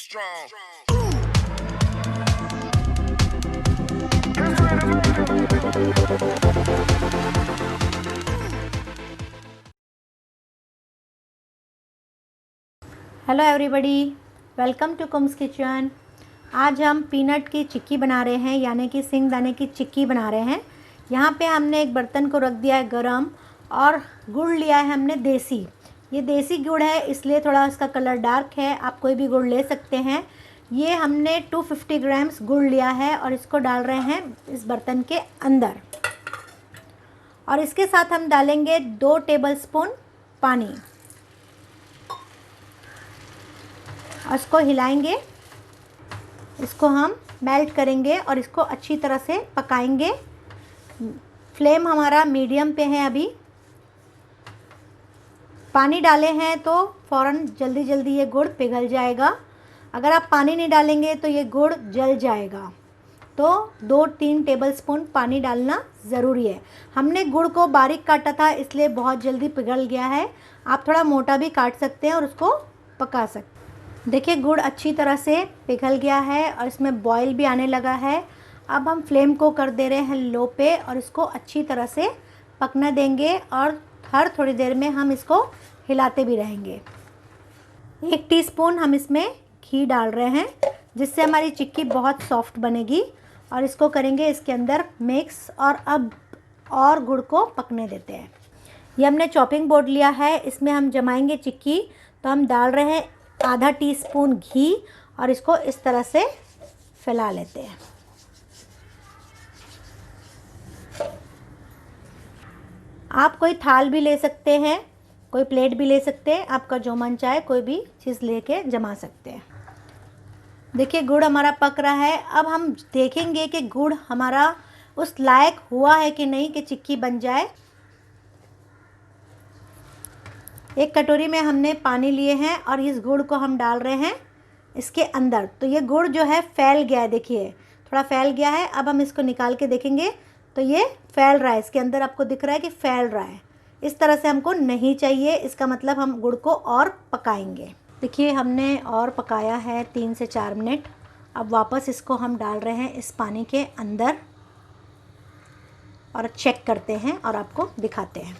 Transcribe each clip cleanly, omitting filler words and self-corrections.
strong. Hello everybody, welcome to कुम्स kitchen. आज हम पीनट की चिक्की बना रहे हैं, यानी कि सिंगदाने की चिक्की बना रहे हैं। यहाँ पे हमने एक बर्तन को रख दिया है गरम, और गुड़ लिया है हमने देसी। ये देसी गुड़ है, इसलिए थोड़ा इसका कलर डार्क है। आप कोई भी गुड़ ले सकते हैं। ये हमने 250 ग्राम्स गुड़ लिया है और इसको डाल रहे हैं इस बर्तन के अंदर। और इसके साथ हम डालेंगे 2 टेबलस्पून पानी। इसको हिलाएंगे, इसको हम मेल्ट करेंगे और इसको अच्छी तरह से पकाएंगे। फ्लेम हमारा मीडियम पे है। अभी पानी डाले हैं तो फ़ौरन जल्दी जल्दी ये गुड़ पिघल जाएगा। अगर आप पानी नहीं डालेंगे तो ये गुड़ जल जाएगा। तो 2-3 टेबलस्पून पानी डालना ज़रूरी है। हमने गुड़ को बारीक काटा था, इसलिए बहुत जल्दी पिघल गया है। आप थोड़ा मोटा भी काट सकते हैं और उसको पका सकते हैं। देखिए, गुड़ अच्छी तरह से पिघल गया है और इसमें बॉयल भी आने लगा है। अब हम फ्लेम को कर दे रहे हैं लो पे और इसको अच्छी तरह से पकने देंगे, और हर थोड़ी देर में हम इसको हिलाते भी रहेंगे। 1 टीस्पून हम इसमें घी डाल रहे हैं, जिससे हमारी चिक्की बहुत सॉफ्ट बनेगी। और इसको करेंगे इसके अंदर मिक्स, और अब और गुड़ को पकने देते हैं। ये हमने चॉपिंग बोर्ड लिया है, इसमें हम जमाएंगे चिक्की। तो हम डाल रहे हैं आधा टीस्पून घी और इसको इस तरह से फैला लेते हैं। आप कोई थाल भी ले सकते हैं, कोई प्लेट भी ले सकते हैं। आपका जो मन चाहे कोई भी चीज़ लेके जमा सकते हैं। देखिए, गुड़ हमारा पक रहा है। अब हम देखेंगे कि गुड़ हमारा उस लायक हुआ है कि नहीं कि चिक्की बन जाए। एक कटोरी में हमने पानी लिए हैं और इस गुड़ को हम डाल रहे हैं इसके अंदर। तो ये गुड़ जो है फैल गया है, देखिए थोड़ा फैल गया है। अब हम इसको निकाल के देखेंगे तो ये फैल रहा है, इसके अंदर आपको दिख रहा है कि फैल रहा है। इस तरह से हमको नहीं चाहिए, इसका मतलब हम गुड़ को और पकाएंगे। देखिए, हमने और पकाया है 3 से 4 मिनट। अब वापस इसको हम डाल रहे हैं इस पानी के अंदर और चेक करते हैं और आपको दिखाते हैं।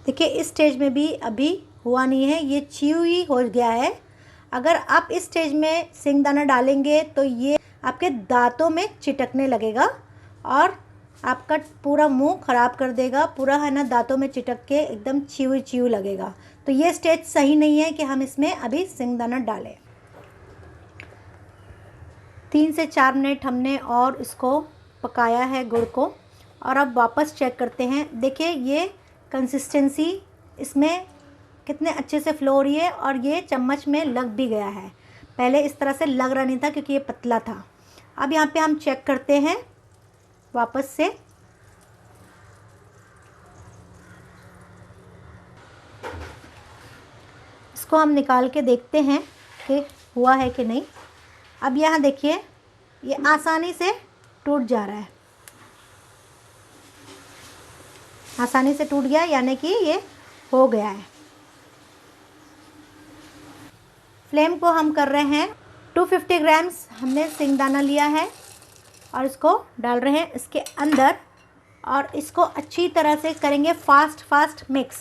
देखिए, इस स्टेज में भी अभी हुआ नहीं है, ये च्यूई हो गया है। अगर आप इस स्टेज में सिंगदाना डालेंगे तो ये आपके दांतों में चिटकने लगेगा और आपका पूरा मुंह ख़राब कर देगा। पूरा है ना, दांतों में चिटक के एकदम च्यूई च्यू लगेगा। तो ये स्टेज सही नहीं है कि हम इसमें अभी सिंगदाना डालें। 3 से 4 मिनट हमने और इसको पकाया है गुड़ को, और अब वापस चेक करते हैं। देखिए, ये कंसिस्टेंसी इसमें कितने अच्छे से फ्लो हो रही है और ये चम्मच में लग भी गया है। पहले इस तरह से लग रहा नहीं था क्योंकि ये पतला था। अब यहाँ पे हम चेक करते हैं वापस से। इसको हम निकाल के देखते हैं कि हुआ है कि नहीं। अब यहाँ देखिए, ये आसानी से टूट जा रहा है। आसानी से टूट गया, यानी कि ये हो गया है। फ्लेम को हम कर रहे हैं 250 ग्राम्स हमने सिंगदाना लिया है और इसको डाल रहे हैं इसके अंदर, और इसको अच्छी तरह से करेंगे फास्ट मिक्स।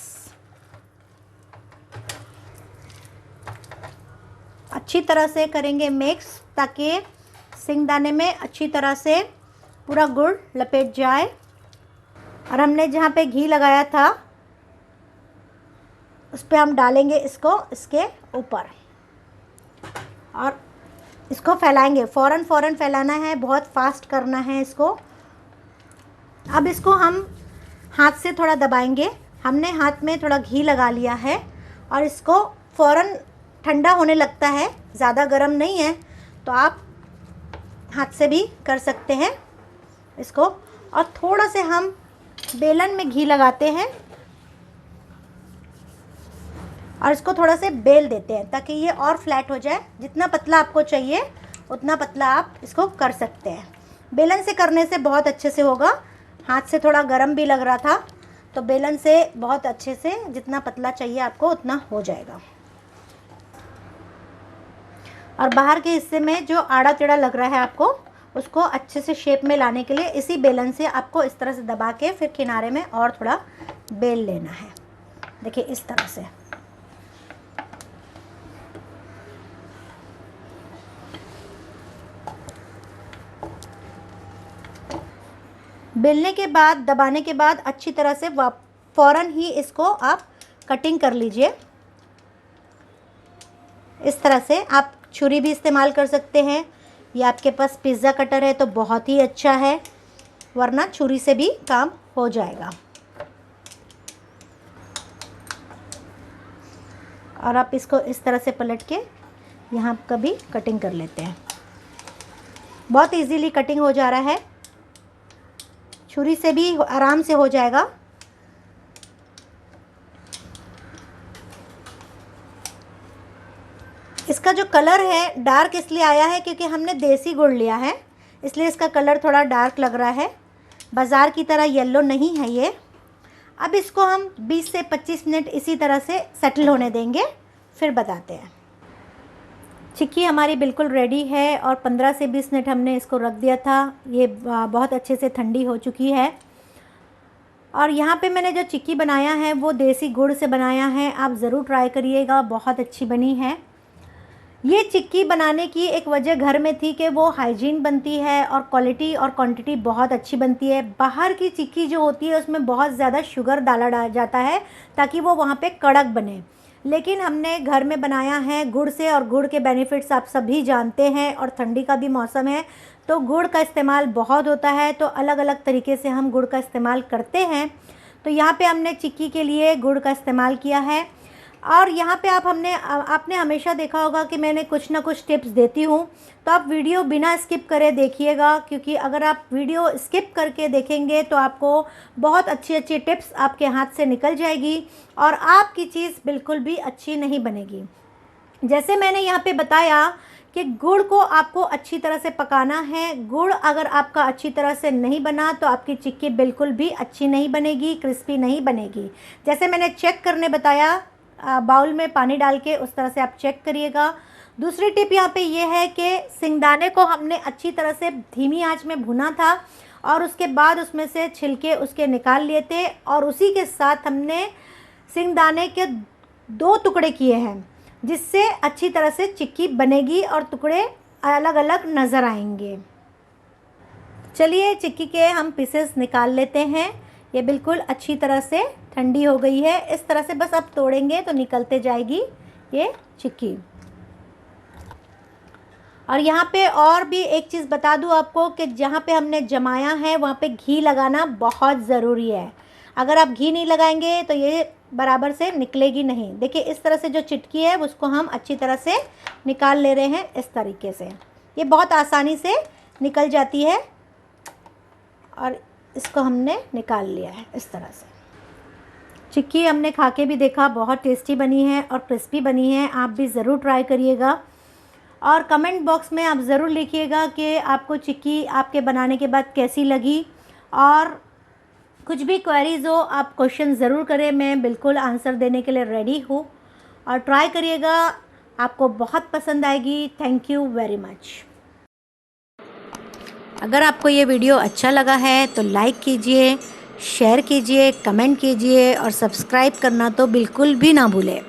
अच्छी तरह से करेंगे मिक्स ताकि सिंगदाने में अच्छी तरह से पूरा गुड़ लपेट जाए। और हमने जहाँ पे घी लगाया था उस पर हम डालेंगे इसको इसके ऊपर और इसको फैलाएंगे। फ़ौरन फैलाना है, बहुत फास्ट करना है इसको। अब इसको हम हाथ से थोड़ा दबाएंगे। हमने हाथ में थोड़ा घी लगा लिया है और इसको फ़ौरन ठंडा होने लगता है, ज़्यादा गर्म नहीं है। तो आप हाथ से भी कर सकते हैं इसको। और थोड़ा से हम बेलन में घी लगाते हैं और इसको थोड़ा से बेल देते हैं ताकि ये और फ्लैट हो जाए। जितना पतला आपको चाहिए उतना पतला आप इसको कर सकते हैं। बेलन से करने से बहुत अच्छे से होगा। हाथ से थोड़ा गरम भी लग रहा था, तो बेलन से बहुत अच्छे से, जितना पतला चाहिए आपको उतना हो जाएगा। और बाहर के हिस्से में जो आड़ा टेढ़ा लग रहा है आपको, उसको अच्छे से शेप में लाने के लिए इसी बेलन से आपको इस तरह से दबा के फिर किनारे में और थोड़ा बेल लेना है। देखिए इस तरह से। बेलने के बाद, दबाने के बाद अच्छी तरह से फ़ौरन ही इसको आप कटिंग कर लीजिए। इस तरह से आप छुरी भी इस्तेमाल कर सकते हैं, या आपके पास पिज़्ज़ा कटर है तो बहुत ही अच्छा है, वरना छुरी से भी काम हो जाएगा। और आप इसको इस तरह से पलट के यहाँ कभी कटिंग कर लेते हैं। बहुत इजीली कटिंग हो जा रहा है, छुरी से भी आराम से हो जाएगा। इसका जो कलर है डार्क इसलिए आया है क्योंकि हमने देसी गुड़ लिया है, इसलिए इसका कलर थोड़ा डार्क लग रहा है। बाज़ार की तरह येलो नहीं है ये। अब इसको हम 20 से 25 मिनट इसी तरह से सेटल होने देंगे, फिर बताते हैं। चिक्की हमारी बिल्कुल रेडी है और 15 से 20 मिनट हमने इसको रख दिया था। ये बहुत अच्छे से ठंडी हो चुकी है। और यहाँ पे मैंने जो चिक्की बनाया है वो देसी गुड़ से बनाया है, आप ज़रूर ट्राई करिएगा, बहुत अच्छी बनी है। ये चिक्की बनाने की एक वजह घर में थी कि वो हाइजीन बनती है और क्वालिटी और क्वांटिटी बहुत अच्छी बनती है। बाहर की चिक्की जो होती है उसमें बहुत ज़्यादा शुगर डाला जाता है ताकि वो वहाँ पे कड़क बने, लेकिन हमने घर में बनाया है गुड़ से, और गुड़ के बेनिफिट्स आप सभी जानते हैं। और ठंडी का भी मौसम है तो गुड़ का इस्तेमाल बहुत होता है, तो अलग अलग तरीके से हम गुड़ का इस्तेमाल करते हैं। तो यहाँ पे हमने चिक्की के लिए गुड़ का इस्तेमाल किया है। और यहाँ पे आपने हमेशा देखा होगा कि मैंने कुछ ना कुछ टिप्स देती हूँ, तो आप वीडियो बिना स्किप करे देखिएगा, क्योंकि अगर आप वीडियो स्किप करके देखेंगे तो आपको बहुत अच्छी अच्छी टिप्स आपके हाथ से निकल जाएगी और आपकी चीज़ बिल्कुल भी अच्छी नहीं बनेगी। जैसे मैंने यहाँ पे बताया कि गुड़ को आपको अच्छी तरह से पकाना है। गुड़ अगर आपका अच्छी तरह से नहीं बना तो आपकी चिक्की बिल्कुल भी अच्छी नहीं बनेगी, क्रिस्पी नहीं बनेगी। जैसे मैंने चेक करने बताया, बाउल में पानी डाल के उस तरह से आप चेक करिएगा। दूसरी टिप यहाँ पे ये है कि सिंगदाने को हमने अच्छी तरह से धीमी आंच में भुना था और उसके बाद उसमें से छिलके उसके निकाल लिए थे, और उसी के साथ हमने सिंगदाने के 2 टुकड़े किए हैं, जिससे अच्छी तरह से चिक्की बनेगी और टुकड़े अलग अलग नज़र आएंगे। चलिए चिक्की के हम पीसेस निकाल लेते हैं। ये बिल्कुल अच्छी तरह से ठंडी हो गई है। इस तरह से बस आप तोड़ेंगे तो निकलते जाएगी ये चिक्की। और यहाँ पे और भी एक चीज़ बता दूँ आपको कि जहाँ पे हमने जमाया है वहाँ पे घी लगाना बहुत ज़रूरी है। अगर आप घी नहीं लगाएंगे तो ये बराबर से निकलेगी नहीं। देखिए इस तरह से जो चिटकी है उसको हम अच्छी तरह से निकाल ले रहे हैं। इस तरीके से ये बहुत आसानी से निकल जाती है और इसको हमने निकाल लिया है। इस तरह से चिक्की हमने खा के भी देखा, बहुत टेस्टी बनी है और क्रिस्पी बनी है। आप भी ज़रूर ट्राई करिएगा और कमेंट बॉक्स में आप ज़रूर लिखिएगा कि आपको चिक्की आपके बनाने के बाद कैसी लगी। और कुछ भी क्वेरीज़ हो आप क्वेश्चन ज़रूर करें, मैं बिल्कुल आंसर देने के लिए रेडी हूँ। और ट्राई करिएगा, आपको बहुत पसंद आएगी। Thank you very much. अगर आपको ये वीडियो अच्छा लगा है तो लाइक कीजिए, शेयर कीजिए, कमेंट कीजिए और सब्सक्राइब करना तो बिल्कुल भी ना भूलें।